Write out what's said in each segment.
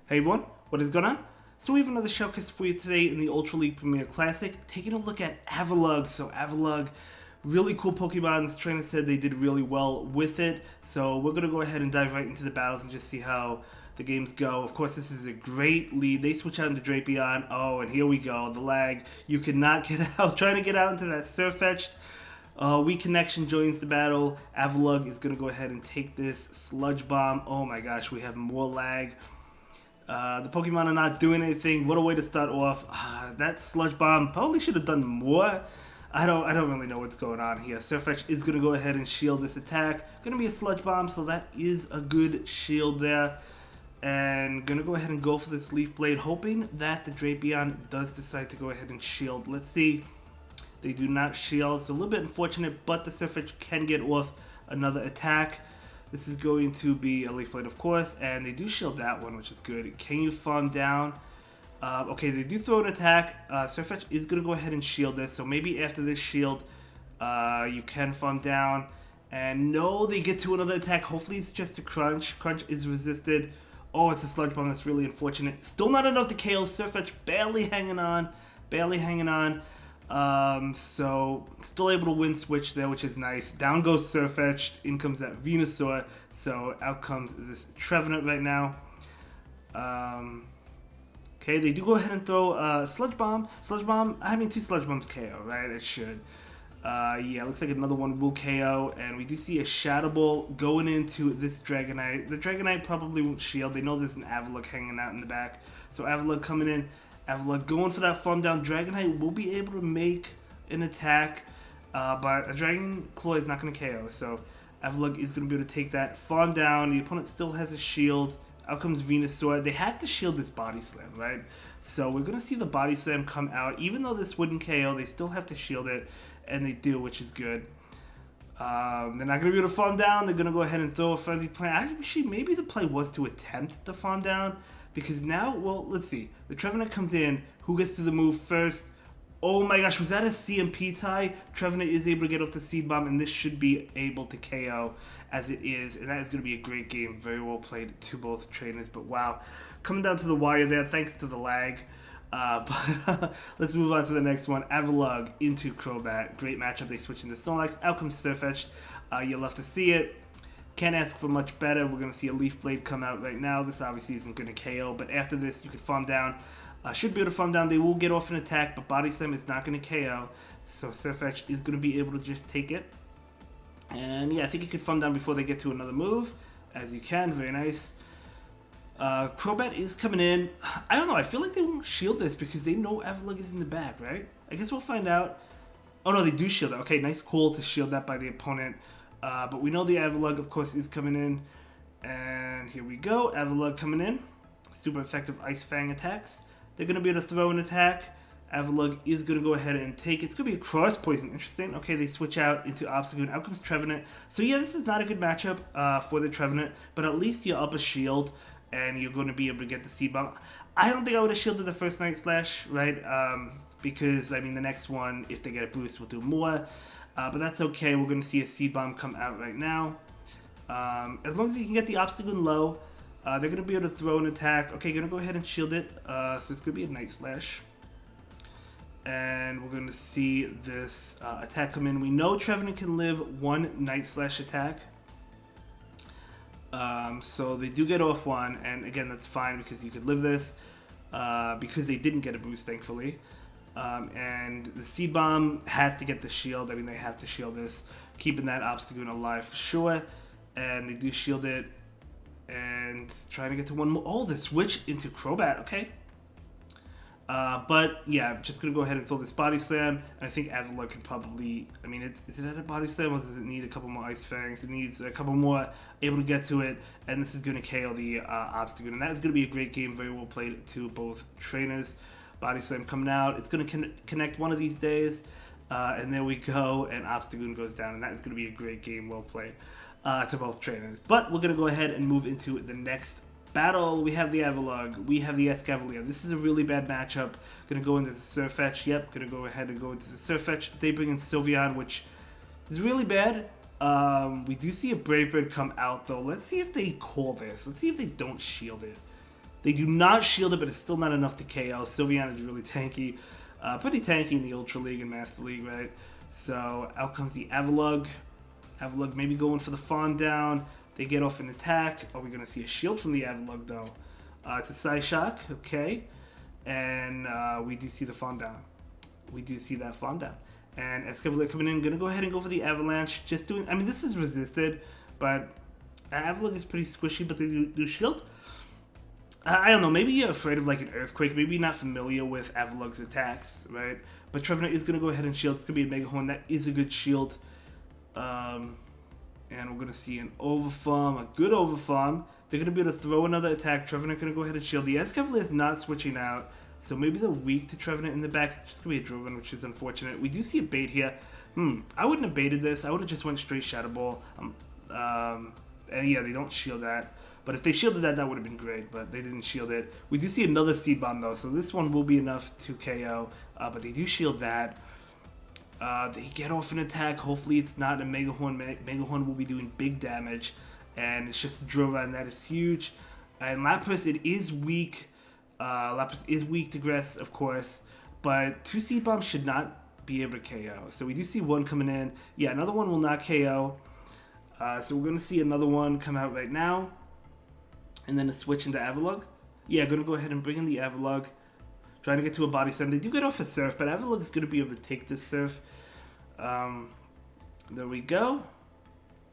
Hey everyone, what is going on? So we have another showcase for you today in the Ultra League Premier Classic, taking a look at Avalugg. So Avalugg, really cool Pokemon. This trainer said they did really well with it. So we're going to go ahead and dive right into the battles and just see how the games go. Of course, this is a great lead. They switch out into Drapion. Oh, and here we go. The lag. You cannot get out. Trying to get out into that sirfetch'd. Weak Connection joins the battle. Avalugg is going to go ahead and take this Sludge Bomb. Oh my gosh, we have more lag. The Pokemon are not doing anything. What a way to start off. That Sludge Bomb probably should have done more. I don't really know what's going on here. Sirfetch'd is going to go ahead and shield this attack. Going to be a Sludge Bomb, so that is a good shield there. And going to go ahead and go for this Leaf Blade, hoping that the Drapion does decide to go ahead and shield. Let's see. They do not shield. It's a little bit unfortunate, but the Sirfetch'd can get off another attack. This is going to be a Leaf Blade, of course, and they do shield that one, which is good. Can you farm down? Okay, they do throw an attack. Sirfetch'd is going to go ahead and shield this, so maybe after this shield, you can farm down. And no, they get to another attack. Hopefully it's just a Crunch. Crunch is resisted. Oh, it's a Sludge Bomb. That's really unfortunate. Still not enough to KO. Sirfetch'd barely hanging on. Barely hanging on. So still able to win switch there, which is nice. Down goes Sirfetch'd, in comes that Venusaur, so out comes this Trevenant right now. Okay, they do go ahead and throw Sludge Bomb. Sludge Bomb, I mean, 2 Sludge Bombs KO, right? It should. Yeah, looks like another one will KO, and we do see a Shadow Ball going into this Dragonite. The Dragonite probably won't shield. They know there's an Avalugg hanging out in the back, so Avalugg coming in. Avalugg going for that farm down. Dragonite will be able to make an attack, but a Dragon Claw is not going to KO. So Avalugg is going to be able to take that farm down. The opponent still has a shield. Out comes Venusaur. They had to shield this Body Slam, right? So we're going to see the Body Slam come out. Even though this wouldn't KO, they still have to shield it, and they do, which is good. They're not going to be able to farm down. They're going to go ahead and throw a Frenzy Plant. Actually, maybe the play was to attempt the farm down. Because now, well, let's see. The Trevenant comes in. Who gets to the move first? Oh my gosh, was that a CMP tie? Trevenant is able to get off the Seed Bomb, and this should be able to KO as it is. And that is going to be a great game. Very well played to both trainers. But wow, coming down to the wire there, thanks to the lag. But let's move on to the next one. Avalugg into Crobat. Great matchup. They switch into Snorlax. Out comes Sirfetch'd. You'll love to see it. Can't ask for much better. We're going to see a Leaf Blade come out right now. This obviously isn't going to KO, but after this, you can farm down. Should be able to farm down. They will get off an attack, but Body Slam is not going to KO. So Sirfetch'd is going to be able to just take it. And yeah, I think you could farm down before they get to another move, as you can. Very nice. Crobat is coming in. I don't know. I feel like they won't shield this because they know Avalugg is in the back, right? I guess we'll find out. Oh no, they do shield it. Okay, nice call to shield that by the opponent. But we know the Avalugg, of course, is coming in. And here we go. Avalugg coming in. Super effective Ice Fang attacks. They're going to be able to throw an attack. Avalugg is going to go ahead and take it. It's going to be a Cross Poison. Interesting. Okay, they switch out into Obstagoon. Out comes Trevenant. So yeah, this is not a good matchup for the Trevenant. But at least you're up a shield. And you're going to be able to get the Seed Bomb. I don't think I would have shielded the first Night Slash, right? Because, I mean, the next one, if they get a boost, will do more. But that's okay. We're going to see a Seed Bomb come out right now. As long as you can get the Obstagoon low, they're going to be able to throw an attack. Okay, going to go ahead and shield it. So it's going to be a Night Slash. And we're going to see this attack come in. We know Trevenant can live one Night Slash attack. So they do get off one. And again, that's fine because you could live this. Because they didn't get a boost, thankfully. And the Seed Bomb has to get the shield. I mean, they have to shield this, keeping that Obstagoon alive for sure. And they do shield it. And trying to get to one more. Oh, the switch into Crobat. Okay. But yeah, I'm just going to go ahead and throw this Body Slam. And I think Avalugg can probably, I mean, is it at a Body Slam or does it need a couple more Ice Fangs? It needs a couple more able to get to it. And this is going to KO the Obstagoon. And that is going to be a great game. Very well played to both trainers. Body Slam coming out. It's going to connect one of these days. And there we go. And Obstagoon goes down. And that is going to be a great game. Well played to both trainers. But we're going to go ahead and move into the next battle. We have the Avalugg. We have the Escavalier. This is a really bad matchup. Going to go into the Sirfetch'd. Yep. Going to go ahead and go into the Sirfetch'd. They bring in Sylveon, which is really bad. We do see a Brave Bird come out, though. Let's see if they call this. Let's see if they don't shield it. They do not shield it, but it's still not enough to KO. Sylveon is really tanky. Pretty tanky in the Ultra League and Master League, right? So out comes the Avalugg. Avalugg maybe going for the Fawn down. They get off an attack. Are we going to see a shield from the Avalugg, though? It's a Psyshock, okay. And we do see the Fawn down. We do see that Fawn down. And Escavalier coming in. Going to go ahead and go for the Avalanche. Just doing... I mean, this is resisted, but Avalugg is pretty squishy, but they do shield. I don't know, maybe you're afraid of like an Earthquake, maybe you're not familiar with Avalugg's attacks, right? But Trevenant is going to go ahead and shield. It's going to be a Mega Horn. That is a good shield. And we're going to see an Overfarm, a good Overfarm. They're going to be able to throw another attack. Trevenant going to go ahead and shield. The Escavalier is not switching out, so maybe they're weak to Trevenant in the back. It's just going to be a Driven, which is unfortunate. We do see a bait here. I wouldn't have baited this. I would have just went straight Shadow Ball. And yeah, they don't shield that. But if they shielded that, that would have been great, but they didn't shield it. We do see another Seed Bomb, though, so this one will be enough to KO, but they do shield that. They get off an attack. Hopefully it's not a Mega Horn. Mega Horn will be doing big damage, and it's just a Drova, and that is huge. And Lapras, it is weak. Lapras is weak to Grass, of course, but 2 Seed Bombs should not be able to KO. So we do see one coming in. Yeah, another one will not KO. So we're going to see another one come out right now. And then a switch into Avalugg. Yeah, going to go ahead and bring in the Avalugg. Trying to get to a Body Slam. They do get off a Surf, but Avalugg is going to be able to take this Surf. There we go.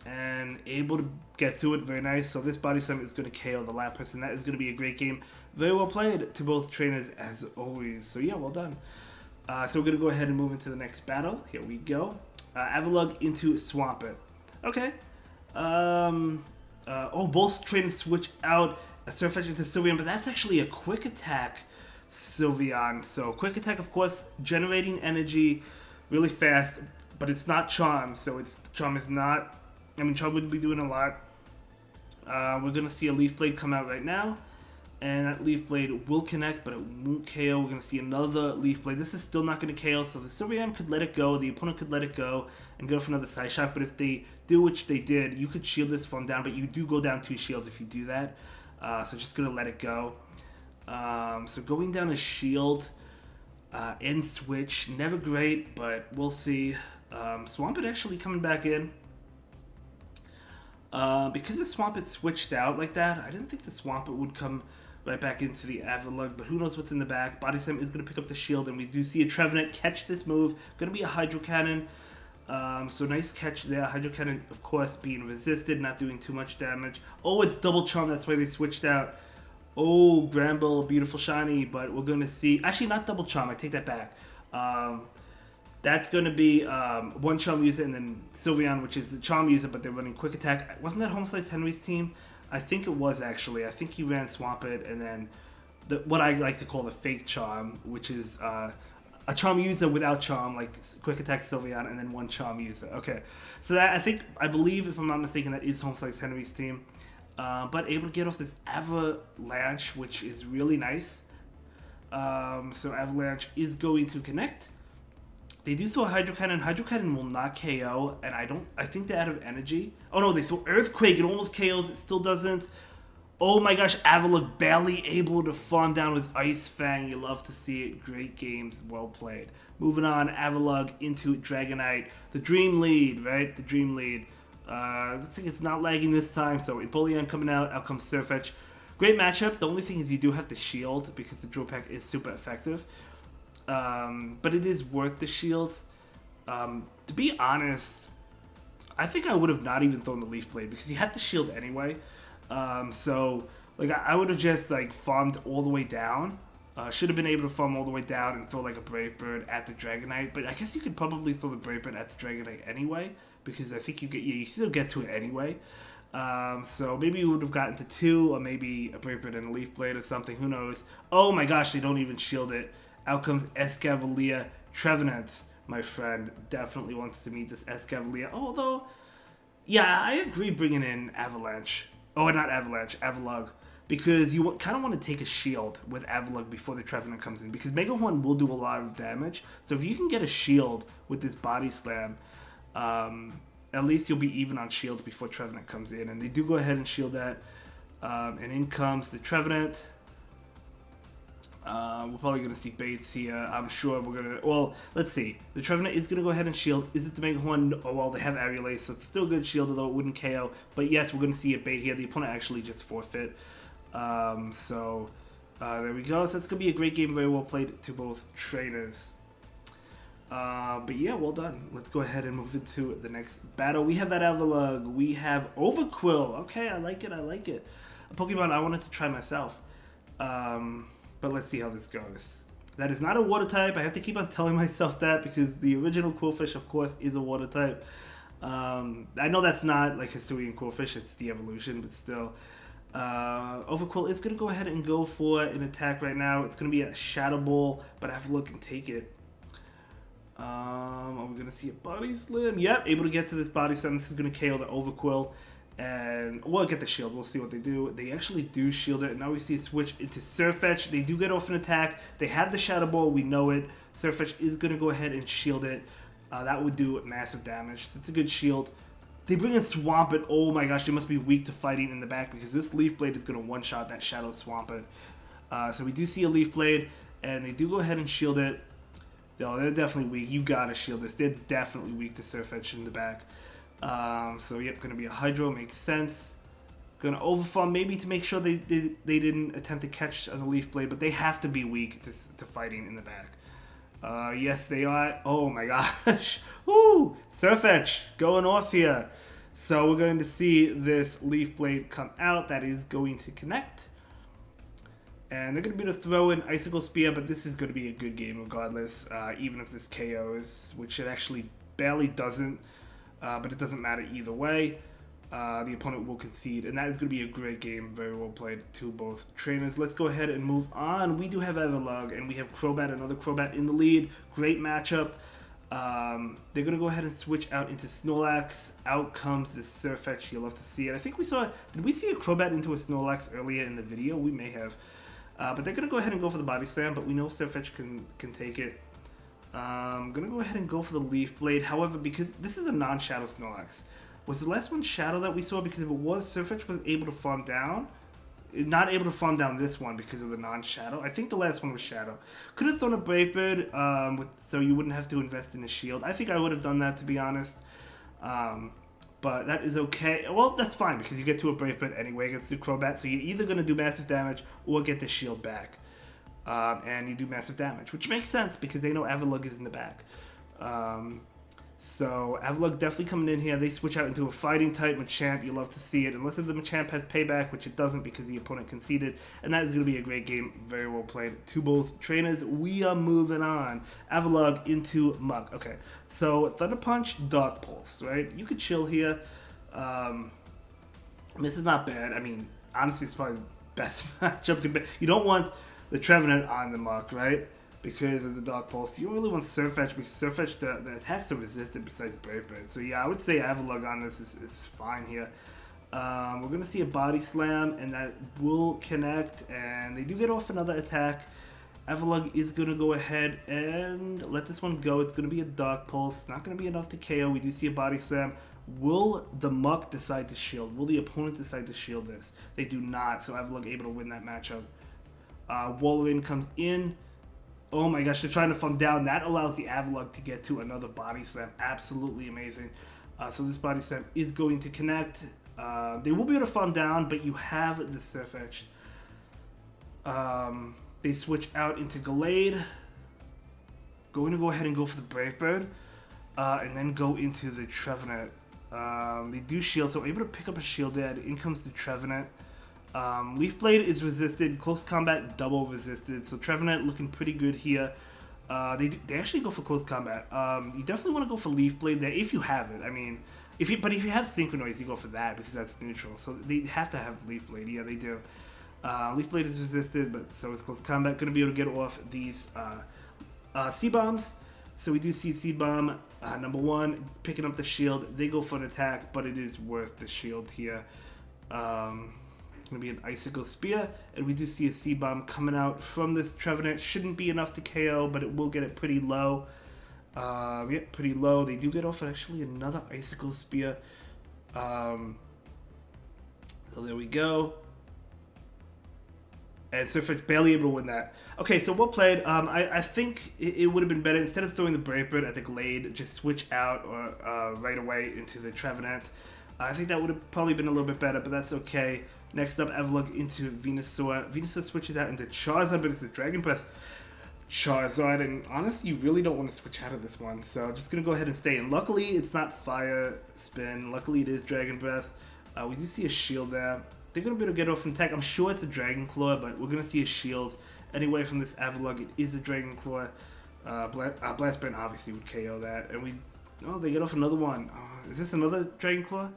And able to get to it. Very nice. So this Body Slam is going to KO the Lapras, and that is going to be a great game. Very well played to both trainers, as always. So yeah, well done. So we're going to go ahead and move into the next battle. Here we go. Avalugg into Swampert. Okay. Both trainers switch out a Sirfetch'd into Sylveon, but that's actually a Quick Attack Sylveon. So Quick Attack, of course, generating energy really fast, but it's not Charm. So Charm is not... I mean, Charm would be doing a lot. We're going to see a Leaf Blade come out right now, and that Leaf Blade will connect, but it won't KO. We're going to see another Leaf Blade. This is still not going to KO, so the Sylveon could let it go, the opponent could let it go, and go for another Side Shot, but if they do, which they did, you could shield this from down, but you do go down 2 shields if you do that, so just going to let it go. So going down a shield, end switch, never great, but we'll see. Swampert actually coming back in. Because the Swampert switched out like that, I didn't think the Swampert would come right back into the Avalugg, but who knows what's in the back. Body Slam is going to pick up the shield, and we do see a Trevenant catch this move. Going to be a Hydro Cannon. So nice catch there. Hydro Cannon, of course, being resisted, not doing too much damage. Oh, it's Double Charm. That's why they switched out. Oh, Bramble, beautiful shiny, but we're going to see... Actually, not Double Charm. I take that back. That's going to be one Charm user and then Sylveon, which is the Charm user, but they're running Quick Attack. Wasn't that Home Slice Henry's team? I think it was, actually. I think he ran Swampert and then what I like to call the fake Charm, which is a Charm user without Charm, like Quick Attack Sylveon, and then one Charm user. Okay, so that I believe, if I'm not mistaken, that is Home Slice Henry's team. But able to get off this Avalanche, which is really nice. So Avalanche is going to connect. They do throw a Hydro Cannon. Hydro Cannon will not KO, and I think they're out of energy. Oh no, they throw Earthquake. It almost KOs. It still doesn't. Oh my gosh, Avalugg barely able to farm down with Ice Fang. You love to see it. Great games, well played. Moving on, Avalugg into Dragonite. The Dream Lead, right? The Dream Lead. Looks like it's not lagging this time, so Empoleon coming out. Out comes Sirfetch'd. Great matchup. The only thing is you do have to shield because the Drill Peck is super effective. But it is worth the shield. To be honest, I think I would have not even thrown the Leaf Blade because you have to shield anyway. So like I would have just like farmed all the way down. Should have been able to farm all the way down and throw like a Brave Bird at the Dragonite. But I guess you could probably throw the Brave Bird at the Dragonite anyway because I think you still get to it anyway. So maybe you would have gotten to 2 or maybe a Brave Bird and a Leaf Blade or something. Who knows? Oh my gosh, they don't even shield it. Out comes Escavalier. Trevenant, my friend, definitely wants to meet this Escavalier. Although, yeah, I agree bringing in Avalanche. Oh, not Avalanche, Avalugg. Because you kind of want to take a shield with Avalugg before the Trevenant comes in. Because Mega Horn will do a lot of damage. So if you can get a shield with this Body Slam, at least you'll be even on shields before Trevenant comes in. And they do go ahead and shield that. And in comes the Trevenant. We're probably going to see baits here. I'm sure we're going to... Well, let's see. The Trevenant is going to go ahead and shield. Is it the Mega Horn? Oh, well, they have Avalugg, so it's still good shield, although it wouldn't KO. But yes, we're going to see a bait here. The opponent actually just forfeit. There we go. So it's going to be a great game. Very well played to both trainers. But yeah, well done. Let's go ahead and move into the next battle. We have that Avalugg. We have Overqwil. Okay, I like it. I like it. A Pokemon I wanted to try myself. But let's see how this goes. That is not a water type. I have to keep on telling myself that because the original Qwilfish, of course, is a water type. I know that's not like Hisuian Qwilfish. It's the evolution, but still. Overqwil is going to go ahead and go for an attack right now. It's going to be a Shadow Ball, but Avalugg can take it. Are we going to see a Body Slam? Yep, able to get to this Body Slam. This is going to KO the Overqwil. And we'll get the shield. We'll see what they do. They actually do shield it. And now we see a switch into Sirfetch'd. They do get off an attack. They have the Shadow Ball. We know it. Sirfetch'd is going to go ahead and shield it. That would do massive damage. So it's a good shield. They bring in Swampert. Oh my gosh, they must be weak to fighting in the back because this Leaf Blade is going to one-shot that Shadow Swampert. So we do see a Leaf Blade. And they do go ahead and shield it. No, they're definitely weak. You got to shield this. They're definitely weak to Sirfetch'd in the back. So yep, gonna be a Hydro, makes sense. Gonna Overfarm maybe to make sure they didn't attempt to catch on the Leaf Blade, but they have to be weak to fighting in the back. Yes, they are. Oh my gosh. Woo! Sirfetch'd going off here. So we're going to see this Leaf Blade come out. That is going to connect. And they're going to be able to throw in Icicle Spear, but this is going to be a good game regardless, even if this KOs, which it actually barely doesn't. But it doesn't matter either way. The opponent will concede, and that is going to be a great game. Very well played to both trainers. Let's go ahead and move on. We do have Avalugg, and we have Crobat, another Crobat in the lead. Great matchup. They're going to go ahead and switch out into Snorlax. Out comes this Sirfetch'd. You'll love to see it. I think we saw... Did we see a Crobat into a Snorlax earlier in the video? We may have. But they're going to go ahead and go for the Body Slam, but we know Sirfetch'd can take it. I'm going to go ahead and go for the Leaf Blade. However, because this is a non-Shadow Snorlax. Was the last one Shadow that we saw? Because if it was, Sirfetch'd was able to farm down. Not able to farm down this one because of the non-Shadow. I think the last one was Shadow. Could have thrown a Brave Bird so you wouldn't have to invest in a shield. I think I would have done that, to be honest. But that is okay. Well, that's fine because you get to a Brave Bird anyway against the Crobat. So you're either going to do massive damage or get the shield back. And you do massive damage, which makes sense because they know Avalugg is in the back. So Avalugg definitely coming in here. They switch out into a fighting type Machamp. You love to see it, unless if the Machamp has payback, which it doesn't because the opponent conceded. And that is going to be a great game. Very well played to both trainers. We are moving on. Avalugg into Muck. Okay, so Thunder Punch, Dark Pulse, right? You could chill here. This is not bad. I mean, honestly, it's probably the best matchup. You don't want the Trevenant on the Muck, right? Because of the Dark Pulse. You don't really want Sirfetch'd because Sirfetch'd, the attacks are resistant besides Brave Bird. So yeah, I would say Avalugg on this is fine here. We're going to see a Body Slam, and that will connect. And they do get off another attack. Avalugg is going to go ahead and let this one go. It's going to be a Dark Pulse. Not going to be enough to KO. We do see a Body Slam. Will the Muck decide to shield? Will the opponent decide to shield this? They do not, so Avalugg able to win that matchup. Wolverine comes in. Oh my gosh, they're trying to farm down. That allows the Avalugg to get to another Body Slam. Absolutely amazing. So this Body Slam is going to connect. They will be able to farm down, but you have the Sirfetch'd. They switch out into Gallade. Going to go ahead and go for the Brave Bird. And then go into the Trevenant. They do shield, so able to pick up a shield there. In comes the Trevenant. Leaf Blade is resisted, Close Combat double resisted, so Trevenant looking pretty good here. They actually go for Close Combat. You definitely want to go for Leaf Blade there if you have it. I mean, if you have Synchronoise, you go for that because that's neutral. So they have to have Leaf Blade. Yeah, they do. Leaf Blade is resisted, but so is Close Combat. Going to be able to get off these C-Bombs. So we do see C-Bomb, number one, picking up the shield. They go for an attack, but it is worth the shield here. Going to be an Icicle Spear, and we do see a C-Bomb coming out from this Trevenant. Shouldn't be enough to KO, but it will get it pretty low. Yeah, pretty low. They do get off actually another Icicle Spear. So there we go. And Sirfetch'd barely able to win that. Okay, so well played. I think it would have been better, instead of throwing the Brave Bird at the Gallade, just switch out or right away into the Dragonite. I think that would have probably been a little bit better, but that's okay. Next up, Avalugg into Venusaur. Venusaur switches out into Charizard, but it's a Dragon Breath Charizard, and honestly, you really don't want to switch out of this one, so just going to go ahead and stay in. Luckily, it's not Fire Spin. Luckily, it is Dragon Breath. We do see a shield there. They're going to be able to get off from attack. I'm sure it's a Dragon Claw, but we're going to see a shield. Anyway, from this Avalugg, it is a Dragon Claw. Blast Burn obviously would KO that. And oh, they get off another one. Is this another Dragon Claw?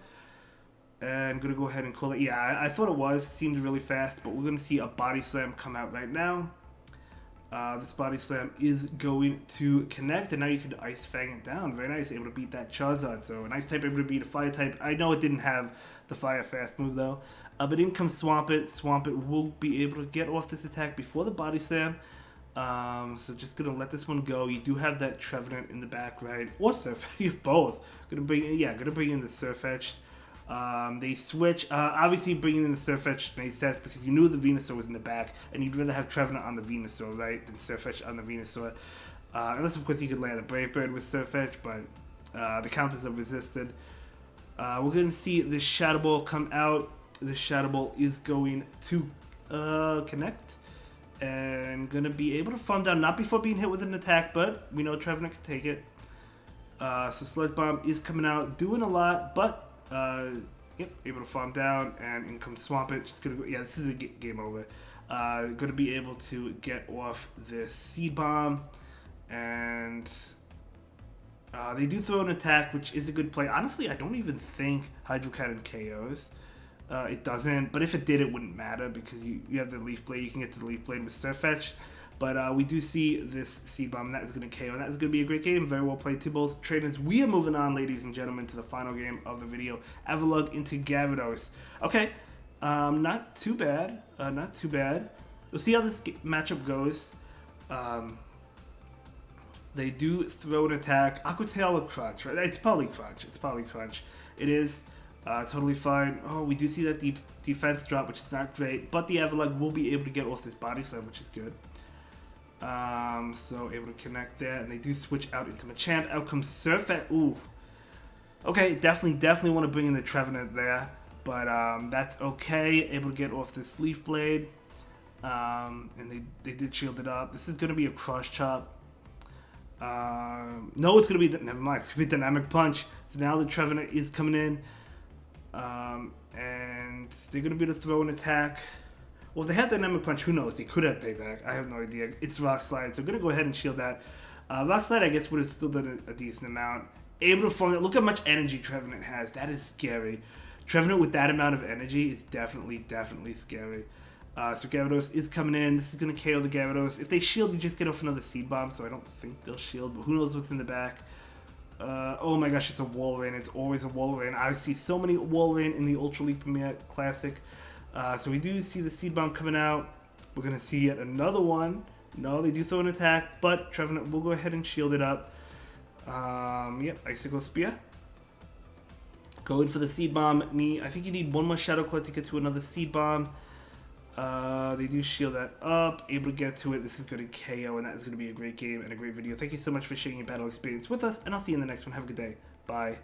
And I'm going to go ahead and call it. Yeah, I thought it was. It seemed really fast, but we're going to see a Body Slam come out right now. This Body Slam is going to connect, and now you can Ice Fang it down. Very nice, able to beat that Charizard. So an Ice type able to beat a Fire type. I know it didn't have the Fire Fast move though. But in comes Swamp It. Swamp It will be able to get off this attack before the Body Slam. So just gonna let this one go. You do have that Trevenant in the back, right? Or Surf, you have both. Gonna bring in the Sirfetch'd. They switch. Obviously, bringing in the Sirfetch'd made sense because you knew the Venusaur was in the back, and you'd rather have Trevenant on the Venusaur, right, than Sirfetch'd on the Venusaur. Unless, of course, you could land a Brave Bird with Sirfetch'd, but the counters are resisted. We're going to see the Shadow Ball come out. The Shadow Ball is going to connect and going to be able to farm down, not before being hit with an attack, but we know Trevenant can take it. So Sludge Bomb is coming out, doing a lot, but yep, able to farm down, and in comes Swamp It. Just gonna go, yeah, this is a game over. Gonna be able to get off this Seed Bomb, and they do throw an attack, which is a good play. Honestly, I don't even think Hydro Cannon KOs. It doesn't, but if it did, it wouldn't matter because you have the Leaf Blade. You can get to the Leaf Blade with Sirfetch'd. But we do see this Seed Bomb. That is going to KO, and that is going to be a great game. Very well played to both trainers. We are moving on, ladies and gentlemen, to the final game of the video. Avalugg into Gyarados. Okay, not too bad. Not too bad. We'll see how this matchup goes. They do throw an attack. Aqua Tail or Crunch, right? It's probably Crunch. It's probably Crunch. It is. Totally fine. Oh, we do see that defense drop, which is not great. But the Avalugg will be able to get off this Body Slam, which is good. So able to connect there, and they do switch out into Machamp. Out comes Sirfetch'd. Ooh. Okay, definitely want to bring in the Trevenant there, but that's okay. Able to get off this Leaf Blade, and they did shield it up. This is going to be a Cross Chop. No, it's going to be, never mind, it's going to be Dynamic Punch. So now the Trevenant is coming in, and they're going to be able to throw an attack. Well, if they had Dynamic Punch, who knows? They could have Payback. I have no idea. It's Rock Slide, so I'm going to go ahead and shield that. Rock Slide, I guess, would have still done a decent amount. Able to farm it. Look how much energy Trevenant has. That is scary. Trevenant with that amount of energy is definitely scary. So Gyarados is coming in. This is going to KO the Gyarados. If they shield, you just get off another Seed Bomb, so I don't think they'll shield, but who knows what's in the back. Oh my gosh, it's a Walrein. It's always a Walrein. I see so many Walrein in the Ultra League Premier Classic. So we do see the Seed Bomb coming out. We're going to see yet another one. No, they do throw an attack, but Trevenant will go ahead and shield it up. Yep, Icicle Spear. Going for the Seed Bomb. I think you need one more Shadow Claw to get to another Seed Bomb. They do shield that up, able to get to it. This is going to KO, and that is going to be a great game and a great video. Thank you so much for sharing your battle experience with us, and I'll see you in the next one. Have a good day. Bye.